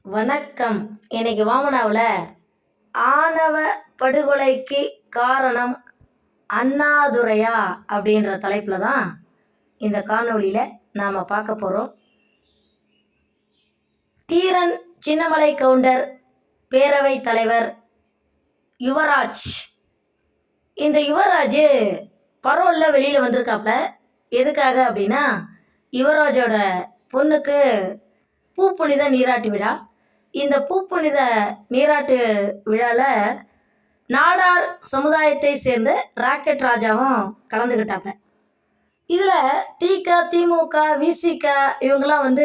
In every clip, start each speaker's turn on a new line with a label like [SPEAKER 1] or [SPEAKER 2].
[SPEAKER 1] வணக்கம். இன்னைக்கு வாமனாவில் ஆணவ படுகொலைக்கு காரணம் அண்ணாதுரையா அப்படின்ற தலைப்பில் தான் இந்த காணொளியில் நாம் பார்க்க போகிறோம். தீரன் சின்னமலை கவுண்டர் பேரவை தலைவர் யுவராஜ். இந்த யுவராஜ் பரோலில் வெளியில் வந்திருக்காப்புல. எதுக்காக அப்படின்னா, யுவராஜோட பொண்ணுக்கு பூப்புனித நீராட்டு விழா. இந்த பூப்புனித நீராட்டு விழாவில் நாடார் சமுதாயத்தை சேர்ந்த ராக்கெட் ராஜாவும் கலந்துக்கிட்டாங்க. இதில் திமுக விசிக இவங்கெல்லாம்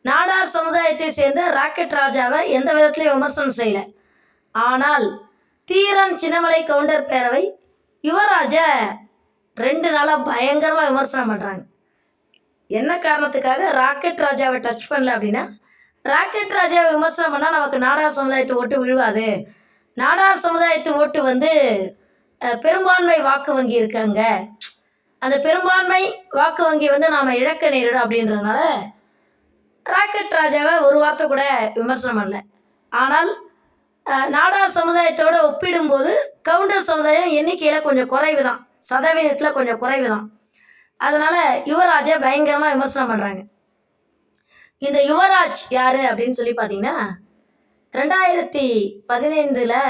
[SPEAKER 1] நாடார் சமுதாயத்தை சேர்ந்த ராக்கெட் ராஜாவை எந்த விதத்துலையும் விமர்சனம் செய்யலை. ஆனால் தீரன் சின்னமலை கவுண்டர் பேரவை யுவராஜை 2 நாளாக பயங்கரமாக விமர்சனம் பண்ணுறாங்க. என்ன காரணத்துக்காக ராக்கெட் ராஜாவை டச் பண்ணல அப்படின்னா, ராக்கெட் ராஜாவை விமர்சனம் பண்ணால் நமக்கு நாடார் சமுதாயத்து ஓட்டு விழுவாது. நாடார் சமுதாயத்து ஓட்டு பெரும்பான்மை வாக்கு வங்கி இருக்காங்க, அந்த பெரும்பான்மை வாக்கு வங்கி நாம் இழக்க நேரிடும் அப்படின்றதுனால ராக்கெட் ராஜாவை ஒரு வார்த்தை கூட விமர்சனம் பண்ணல. ஆனால் நாடார் சமுதாயத்தோடு ஒப்பிடும்போது கவுண்டர் சமுதாயம் எண்ணிக்கையில் கொஞ்சம் குறைவு தான், சதவீதத்தில் கொஞ்சம் குறைவு தான். அதனால் யுவராஜை பயங்கரமாக விமர்சனம் பண்ணுறாங்க. இந்த யுவராஜ் யார் அப்படின்னு சொல்லி பார்த்தீங்கன்னா, 2015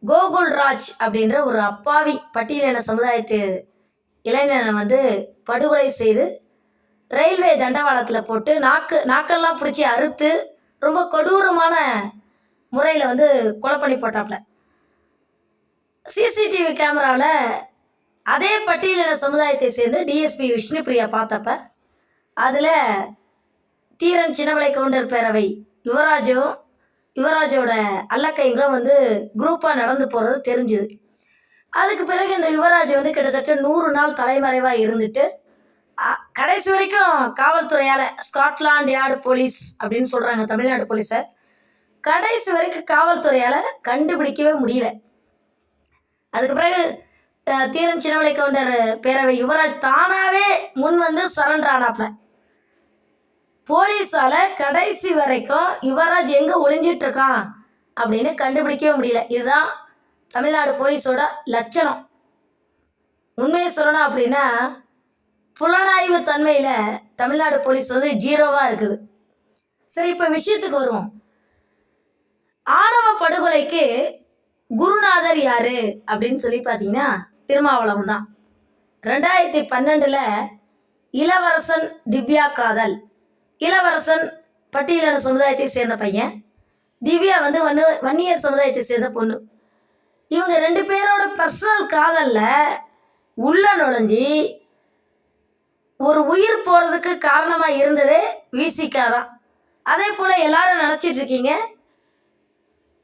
[SPEAKER 1] கோகுல்ராஜ் அப்படின்ற ஒரு அப்பாவி பட்டியலின சமுதாயத்து இளைஞனை படுகொலை செய்து ரயில்வே தண்டவாளத்தில் போட்டு நாக்கெல்லாம் பிடிச்சி அறுத்து ரொம்ப கொடூரமான முறையில் கொலை பண்ணி போட்டாப்புல. சிசிடிவி கேமராவில் அதே பட்டியலின சமுதாயத்தை சேர்ந்து டிஎஸ்பி விஷ்ணுபிரியா பார்த்தப்ப அதில் தீரன் சின்னமலை கவுண்டர் பேரவை யுவராஜோட அல்லக்கைங்களும் குரூப்பாக நடந்து போகிறது தெரிஞ்சுது. அதுக்கு பிறகு இந்த யுவராஜ் கிட்டத்தட்ட 100 நாள் தலைமறைவாக இருந்துட்டு கடைசி வரைக்கும் காவல்துறையால், ஸ்காட்லாண்ட் யார்டு போலீஸ் அப்படின்னு சொல்கிறாங்க தமிழ்நாடு போலீஸை, கடைசி வரைக்கும் காவல்துறையால் கண்டுபிடிக்கவே முடியல. அதுக்கு பிறகு தீரன் சின்னமலை கவுண்டர் பேரவை யுவராஜ் தானாகவே முன் சரண்டர் ஆனாப்ல. போலீஸால் கடைசி வரைக்கும் யுவராஜ் எங்கே ஒளிஞ்சிட்டு இருக்கான் அப்படின்னு கண்டுபிடிக்கவே முடியல. இதுதான் தமிழ்நாடு போலீஸோட லட்சணம். உண்மையை சொல்லணும் அப்படின்னா, புலனாய்வு தன்மையில் தமிழ்நாடு போலீஸ் 0வாக இருக்குது. சரி, இப்போ விஷயத்துக்கு வருவோம். ஆணவ படுகொலைக்கு குருநாதர் யாரு அப்படின்னு சொல்லி பார்த்தீங்கன்னா, திருமாவளவன் தான். 2012 இளவரசன் திவ்யா காதல். இளவரசன் பட்டியலின சமுதாயத்தை சேர்ந்த பையன், திவ்யா வன்னியர் சமுதாயத்தை சேர்ந்த பொண்ணு. இவங்க 2 பேரோட பர்சனல் காதலில் உள்ள நுழைஞ்சி ஒரு உயிர் போகிறதுக்கு காரணமாக இருந்ததே விசிகா தான். அதே போல் எல்லாரும் நினச்சிட்டு இருக்கீங்க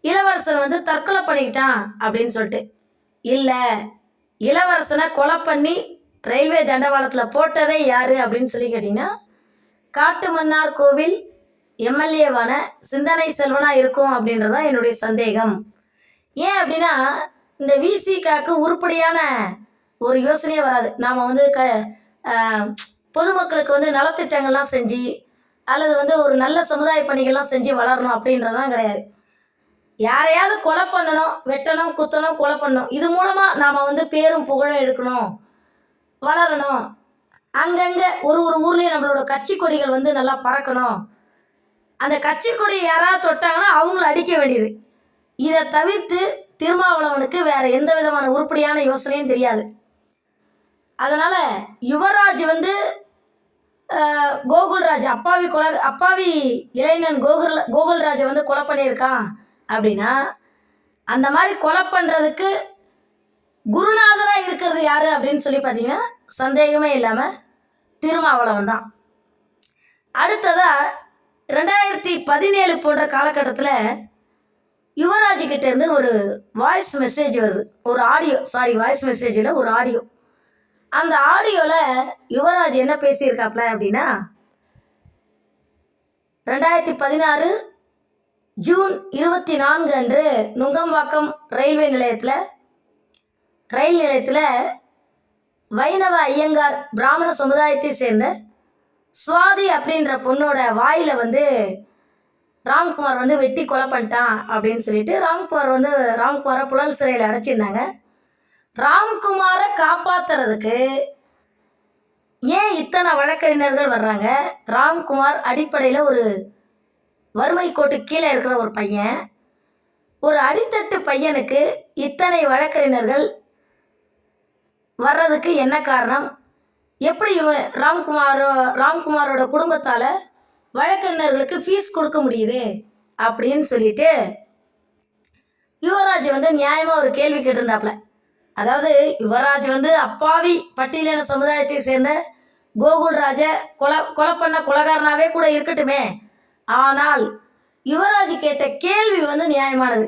[SPEAKER 1] இளவரசன் தற்கொலை பண்ணிக்கிட்டான் அப்படின்னு சொல்லிட்டு. இல்லை, இளவரசனை கொலை பண்ணி ரயில்வே தண்டவாளத்தில் போட்டதே யார் அப்படின்னு சொல்லி கேட்டிங்கன்னா, காட்டுமன்னார் கோவில் எம்எல்ஏவான சிந்தனை செல்வனாக இருக்கும் அப்படின்றதான் என்னுடைய சந்தேகம். ஏன் அப்படின்னா, இந்த விசிகாக்கு உருப்படியான ஒரு யோசனையே வராது. நாம் பொதுமக்களுக்கு நலத்திட்டங்கள்லாம் செஞ்சு அல்லது ஒரு நல்ல சமுதாய பணிகள்லாம் செஞ்சு வளரணும் அப்படின்றதான் கிடையாது. யாரையாவது கொலை பண்ணணும், வெட்டணும், குத்தணும், கொலை பண்ணணும். இது மூலமாக நாம் பேரும் புகழும் எடுக்கணும், வளரணும். அங்கங்கே ஒரு ஊர்லேயும் நம்மளோட கட்சி கொடிகள் நல்லா பறக்கணும். அந்த கட்சி கொடியை யாராவது தொட்டாங்கன்னா அவங்கள அடிக்க வேண்டியது. இதை தவிர்த்து திருமாவளவனுக்கு வேறு எந்த விதமான உருப்படியான யோசனையும் தெரியாது. அதனால் யுவராஜ் கோகுல்ராஜ் அப்பாவி இளைஞன் கோகுல்ராஜை கொலை பண்ணியிருக்கான் அப்படின்னா, அந்த மாதிரி கொலை பண்ணுறதுக்கு குருநாதராக இருக்கிறது யார் அப்படின்னு சொல்லி பார்த்தீங்கன்னா, சந்தேகமே இல்லாமல் திருமாவளவன் தான். அடுத்ததாக 2017 போன்ற காலகட்டத்தில் யுவராஜ்கிட்டேருந்து ஒரு வாய்ஸ் மெசேஜ் வருது. வாய்ஸ் மெசேஜில் ஒரு ஆடியோ. அந்த ஆடியோவில் யுவராஜ் என்ன பேசியிருக்காப்ல அப்படின்னா, 2016 ஜூன் 24 அன்று நுங்கம்பாக்கம் ரயில் நிலையத்தில் வைணவ ஐயங்கார் பிராமண சமுதாயத்தை சேர்ந்த சுவாதி அப்படின்ற பொண்ணோட வாயில் ராம்குமார் வந்து வெட்டி கொலை பண்ணிட்டான் அப்படின்னு சொல்லிட்டு ராம்குமாரை புழல் சிறையில் அடைச்சிருந்தாங்க. ராம்குமாரை காப்பாத்துறதுக்கு ஏன் இத்தனை வழக்கறிஞர்கள் வர்றாங்க? ராம்குமார் அடிப்படையில் ஒரு வறுமை கோட்டு கீழே இருக்கிற ஒரு பையன். ஒரு அடித்தட்டு பையனுக்கு இத்தனை வழக்கறிஞர்கள் வர்றதுக்கு என்ன காரணம்? எப்படி ராம்குமாரோட குடும்பத்தால் வழக்கறிஞர்களுக்கு ஃபீஸ் கொடுக்க முடியுது அப்படின்னு சொல்லிட்டு யுவராஜ் வந்து நியாயமாக ஒரு கேள்வி கேட்டிருந்தாப்புல. அதாவது யுவராஜ் வந்து அப்பாவி பட்டியலின சமுதாயத்தை சேர்ந்த கோகுல்ராஜை கொலை பண்ண கொலைகாரனாவே கூட இருக்கட்டுமே, ஆனால் யுவராஜ் கேட்ட கேள்வி வந்து நியாயமானது.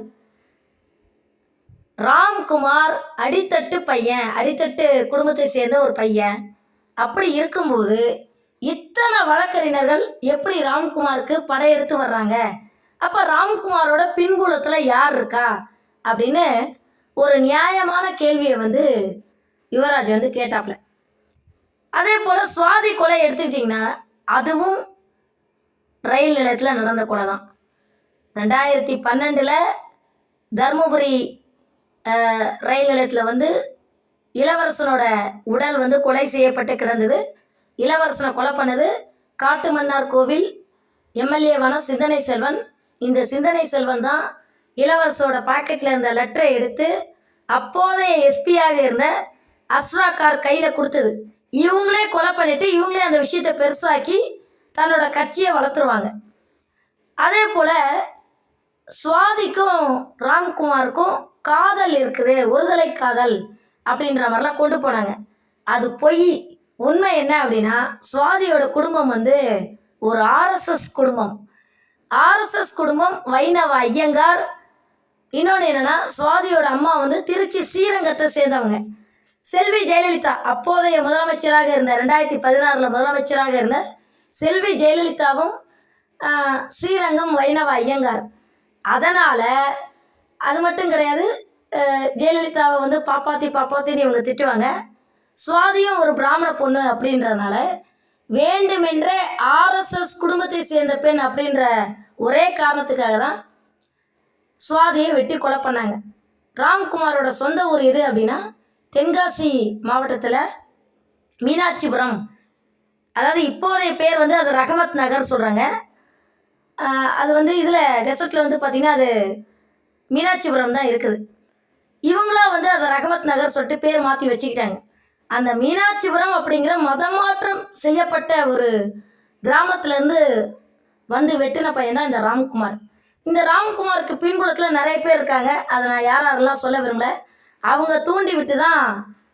[SPEAKER 1] ராம்குமார் அடித்தட்டு பையன், அடித்தட்டு குடும்பத்தை சேர்ந்த ஒரு பையன். அப்படி இருக்கும்போது இத்தனை வழக்கறிஞர்கள் எப்படி ராம்குமாருக்கு படையெடுத்து வர்றாங்க? அப்போ ராம்குமாரோட பின்புலத்தில் யார் இருக்கா அப்படின்னு ஒரு நியாயமான கேள்வியை வந்து யுவராஜ் வந்து கேட்டாப்புல. அதே போல் சுவாதி கொலை எடுத்துக்கிட்டிங்கன்னா அதுவும் ரயில் நிலையத்தில் நடந்த கொலை தான். 2012 தருமபுரி ரயில் நிலையத்தில் வந்து இளவரசனோட உடல் வந்து கொலை செய்யப்பட்டு கிடந்தது. இளவரசனை கொலை பண்ணது காட்டுமன்னார் கோவில் எம்எல்ஏவான சிந்தனை செல்வன். இந்த சிந்தனை செல்வன் தான் இளவரசோட பாக்கெட்டில் இருந்த லெட்டரை எடுத்து அப்போதைய எஸ்பியாக இருந்த அஸ்ராக்கார் கையில் கொடுத்தது. இவங்களே கொலை பண்ணிட்டு இவங்களே அந்த விஷயத்தை பெருசாக்கி தன்னோட கட்சியை வளர்த்துருவாங்க. அதே போல் சுவாதிக்கும் ராம்குமாருக்கும் காதல் இருக்குது, ஒருதலை காதல் அப்படின்ற மாதிரிலாம் கொண்டு போனாங்க. அது பொய். உண்மை என்ன அப்படின்னா சுவாதியோட குடும்பம் வந்து ஒரு ஆர்எஸ்எஸ் குடும்பம். ஆர்எஸ்எஸ் குடும்பம் வைணவ ஐயங்கார். இன்னொன்று என்னென்னா சுவாதியோட அம்மா வந்து திருச்சி ஸ்ரீரங்கத்தை சேர்ந்தவங்க. செல்வி ஜெயலலிதா அப்போதைய முதலமைச்சராக இருந்த 2016 முதலமைச்சராக இருந்த செல்வி ஜெயலலிதாவும் ஸ்ரீரங்கம் வைணவ ஐயங்கார். அதனால் அது மட்டும் கிடையாது, ஜெயலலிதாவை வந்து பாப்பாத்தின்னு இவங்க திட்டுவாங்க. சுவாதியும் ஒரு பிராமண பொண்ணு அப்படின்றதுனால வேண்டுமென்றே ஆர்எஸ்எஸ் குடும்பத்தை சேர்ந்த பெண் அப்படின்ற ஒரே காரணத்துக்காக தான் சுவாதியை வெட்டி கொலை பண்ணாங்க. ராம்குமாரோட சொந்த ஊர் எது அப்படின்னா தென்காசி மாவட்டத்தில் மீனாட்சிபுரம். அதாவது இப்போதைய பேர் வந்து அது ரஹமத் நகர் சொல்கிறாங்க. அது வந்து இதில் கெசட்டில் வந்து பார்த்திங்கன்னா அது மீனாட்சிபுரம் தான் இருக்குது. இவங்களா வந்து அதை ரஹமத் நகர் சொல்லிட்டு பேர் மாற்றி வச்சுக்கிட்டாங்க. அந்த மீனாட்சிபுரம் அப்படிங்கிற மதமாற்றம் செய்யப்பட்ட ஒரு கிராமத்துலேருந்து வந்து வெட்டின பையன் தான் இந்த ராம்குமார். இந்த ராம்குமாருக்கு பின்புலத்தில் நிறைய பேர் இருக்காங்க. அதை நான் யாரெல்லாம் சொல்ல விரும்பல. அவங்க தூண்டி விட்டு தான்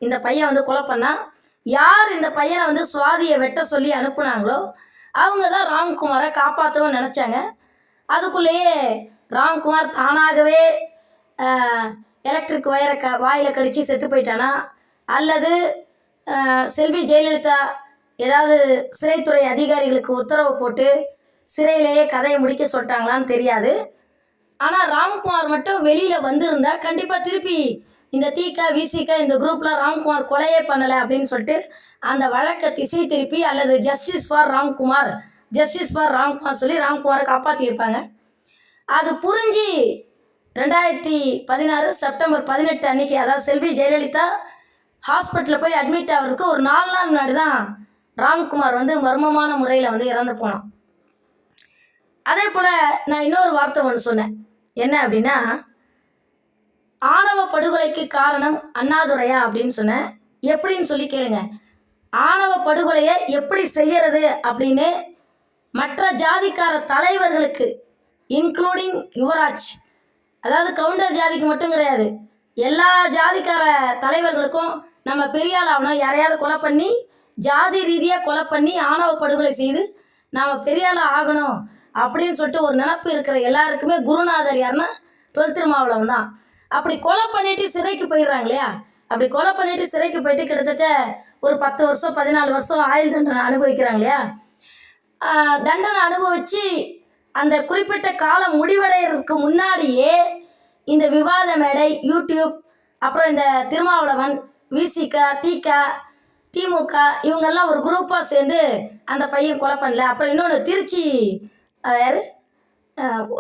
[SPEAKER 1] இந்த பையன் வந்து கொலை பண்ணான். யார் இந்த பையனை வந்து சுவாதியை வெட்ட சொல்லி அனுப்புனாங்களோ அவங்க தான் ராம்குமாரை காப்பாற்றவும் நினச்சாங்க. அதுக்குள்ளேயே ராம்குமார் தானாகவே எலக்ட்ரிக் வயரை வாயில் கடித்து செத்து போயிட்டானா, அல்லது செல்வி ஜெயலலிதா ஏதாவது சிறைத்துறை அதிகாரிகளுக்கு உத்தரவு போட்டு சிறையிலேயே கதையை முடிக்க சொல்லிட்டாங்களான்னு தெரியாது. ஆனால் ராம்குமார் மட்டும் வெளியில் வந்திருந்தா கண்டிப்பாக திருப்பி இந்த தீக்கா விசிகா இந்த குரூப்பில் ராம்குமார் கொலையே பண்ணலை அப்படின்னு சொல்லிட்டு அந்த வழக்கை திசை திருப்பி அல்லது ஜஸ்டிஸ் ஃபார் ராம்குமார் சொல்லி ராம்குமாரை காப்பாற்றியிருப்பாங்க. அது புரிஞ்சு 2016 செப்டம்பர் 18 அன்னைக்கு, அதாவது செல்வி ஜெயலலிதா ஹாஸ்பிட்டலில் போய் அட்மிட் ஆகிறதுக்கு ஒரு 4 நாள் முன்னாடி தான் ராம்குமார் வந்து மர்மமான முறையில் வந்து இறந்து போனான். அதே போல் நான் இன்னொரு வார்த்தை ஒன்று சொன்னேன். என்ன அப்படின்னா ஆணவ படுகொலைக்கு காரணம் அண்ணாதுரையா அப்படின்னு சொன்னேன். எப்படின்னு சொல்லி கேளுங்க. ஆணவ படுகொலையை எப்படி செய்யறது அப்படின்னு மற்ற ஜாதிக்கார தலைவர்களுக்கு இன்க்ளூடிங் யுவராஜ், அதாவது கவுண்டர் ஜாதிக்கு மட்டும் கிடையாது, எல்லா ஜாதிக்கார தலைவர்களுக்கும் நம்ம பெரிய ஆள் ஆகணும், யாரையாவது கொலை பண்ணி ஜாதி ரீதியாக கொலை பண்ணி ஆணவ படுகொலை செய்து நாம் பெரிய ஆள் ஆகணும் அப்படின்னு சொல்லிட்டு ஒரு நினப்பு இருக்கிற எல்லாருக்குமே குருநாதர் யாருன்னா தொல் திருமாவளவன் தான். அப்படி கொலை பண்ணிட்டு சிறைக்கு போயிடுறாங்க இல்லையா? அப்படி கொலை பண்ணிட்டு சிறைக்கு போயிட்டு கிட்டத்தட்ட ஒரு 10 வருஷம் 14 வருஷம் ஆயுள் தண்டனை அனுபவிக்கிறாங்க இல்லையா? தண்டனை அனுபவித்து அந்த குறிப்பிட்ட காலம் முடிவடைகிறதுக்கு முன்னாடியே இந்த விவாத மேடை, யூடியூப், அப்புறம் இந்த திருமாவளவன், விசிகா, தீகா, திமுக இவங்கெல்லாம் ஒரு குரூப்பாக சேர்ந்து அந்த பையன் கொலை பண்ணல. அப்புறம் இன்னொன்று திருச்சி யார்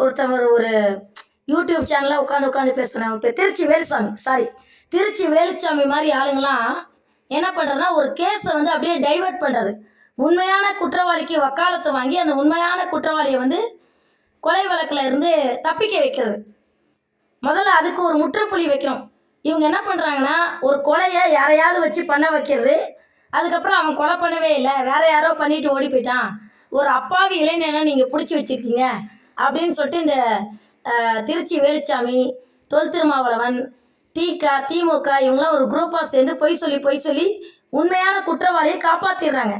[SPEAKER 1] ஒருத்தவர் ஒரு யூடியூப் சேனலில் உட்காந்து பேசுகிறேன். இப்போ திருச்சி வேலுச்சாமி மாதிரி ஆளுங்களாம் என்ன பண்ணுறதுனா ஒரு கேஸை வந்து அப்படியே டைவர்ட் பண்ணுறது. உண்மையான குற்றவாளிக்கு வக்காலத்து வாங்கி அந்த உண்மையான குற்றவாளியை வந்து கொலை வழக்கில் இருந்து தப்பிக்க வைக்கிறது. முதல்ல அதுக்கு ஒரு முற்றுப்புள்ளி வைக்கணும். இவங்க என்ன பண்ணுறாங்கன்னா ஒரு கொலையை யாரையாவது வச்சு பண்ண வைக்கிறது. அதுக்கப்புறம் அவன் கொலை பண்ணவே இல்லை, வேற யாரோ பண்ணிட்டு ஓடி போயிட்டான், ஒரு அப்பாவி இளைஞனை நீங்கள் பிடிச்சி வச்சிருக்கீங்க அப்படின்னு சொல்லிட்டு இந்த திருச்சி வேலுச்சாமி, தொல் திருமாவளவன், திமுக இவங்களாம் ஒரு குரூப்பாக சேர்ந்து பொய் சொல்லி உண்மையான குற்றவாளியை காப்பாற்றிடுறாங்க.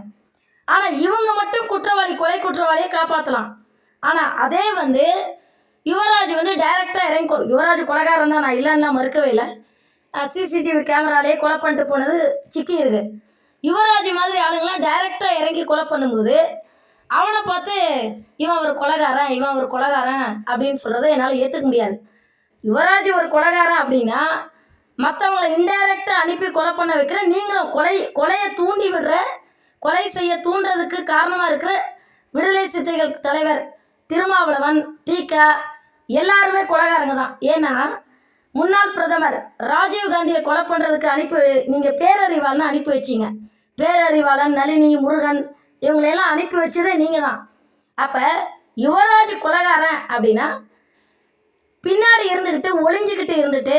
[SPEAKER 1] ஆனால் இவங்க மட்டும் கொலை குற்றவாளியை காப்பாற்றலாம். ஆனால் அதே வந்து யுவராஜ் வந்து டைரெக்டாக இறங்கி யுவராஜ் கொலைகாரன் தான், நான் இல்லைன்னா மறுக்கவே இல்லை. சிசிடிவி கேமராலேயே கொலை பண்ணிட்டு போனது சிக்கி இருக்கு. யுவராஜ் மாதிரி ஆளுங்களாம் டைரெக்டாக இறங்கி கொலை பண்ணும்போது அவனை பார்த்து இவன் ஒரு கொலைகாரன் அப்படின்னு சொல்கிறத என்னால் ஏற்றுக்க முடியாது. யுவராஜ் ஒரு கொலைகாரன் அப்படின்னா மற்றவங்களை இன்டைரக்டாக அனுப்பி கொலை பண்ண வைக்கிற நீங்களும் கொலையை தூண்டி விடுற, கொலை செய்ய தூண்டுறதுக்கு காரணமாக இருக்கிற விடுதலை சிறுத்தைகள் தலைவர் திருமாவளவன், எல்லாருமே கொலைகாரங்க தான். ஏன்னா முன்னாள் பிரதமர் ராஜீவ்காந்தியை கொலை பண்ணுறதுக்கு நீங்கள் பேரறிவாளன் அனுப்பி வச்சிங்க. பேரறிவாளன், நளினி, முருகன் இவங்களையெல்லாம் அனுப்பி வச்சதே நீங்கள் தான். அப்போ யுவராஜ் கொலைகாரன் அப்படின்னா பின்னாடி ஒளிஞ்சுக்கிட்டு இருந்துட்டு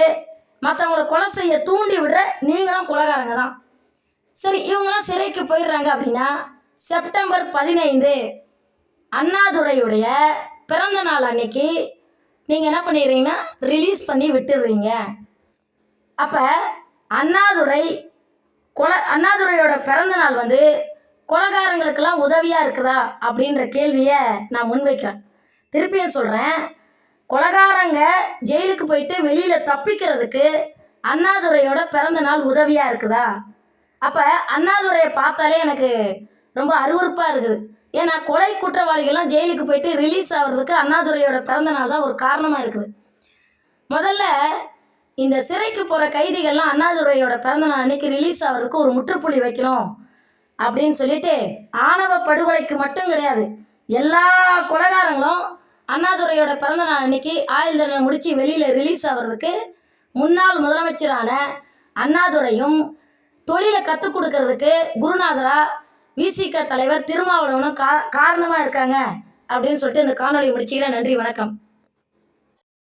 [SPEAKER 1] மற்றவங்கள கொலை செய்ய தூண்டி விடுற நீங்களும் கொலைகாரங்க தான். சரி, இவங்களாம் சிறைக்கு போயிடுறாங்க அப்படின்னா செப்டம்பர் 15 அண்ணாதுரையுடைய பிறந்த நாள் அன்னைக்கு நீங்கள் என்ன பண்ணிடுறீங்கன்னா ரிலீஸ் பண்ணி விட்டுடுறீங்க. அப்போ அண்ணாதுரையோட பிறந்த நாள் வந்து கொலைகாரங்களுக்கெல்லாம் உதவியாக இருக்குதா அப்படின்ற கேள்வியை நான் முன்வைக்கிறேன். திருப்பியும் சொல்கிறேன், கொலைகாரங்க ஜெயிலுக்கு போயிட்டு வெளியில் தப்பிக்கிறதுக்கு அண்ணாதுரையோட பிறந்த நாள் உதவியாக இருக்குதா? அப்போ அண்ணாதுரையை பார்த்தாலே எனக்கு ரொம்ப அருவருப்பாக இருக்குது. ஏன்னா கொலை குற்றவாளிகள்லாம் ஜெயிலுக்கு போயிட்டு ரிலீஸ் ஆகிறதுக்கு அண்ணாதுரையோட பிறந்த நாள் தான் ஒரு காரணமாக இருக்குது. முதல்ல இந்த சிறைக்கு போகிற கைதிகள்லாம் அண்ணாதுரையோட பிறந்த நாள் அன்னைக்கு ரிலீஸ் ஆகிறதுக்கு ஒரு முற்றுப்புள்ளி வைக்கணும் அப்படின்னு சொல்லிட்டு ஆணவ படுகொலைக்கு மட்டும் கிடையாது, எல்லா கொலைகாரங்களும் அண்ணாதுரையோட பிறந்த நாள் அன்னைக்கு ஆயுள் தண்டனை முடித்து வெளியில் ரிலீஸ் ஆகிறதுக்கு முன்னாள் முதலமைச்சரான அண்ணாதுரையும் தொழிலை கற்றுக் கொடுக்கறதுக்கு குருநாதரா விசிக தலைவர் திருமாவளவனும் காரணமாக இருக்காங்க அப்படின்னு சொல்லிட்டு இந்த காணொலியை முடிச்சுக்கிறேன். நன்றி, வணக்கம்.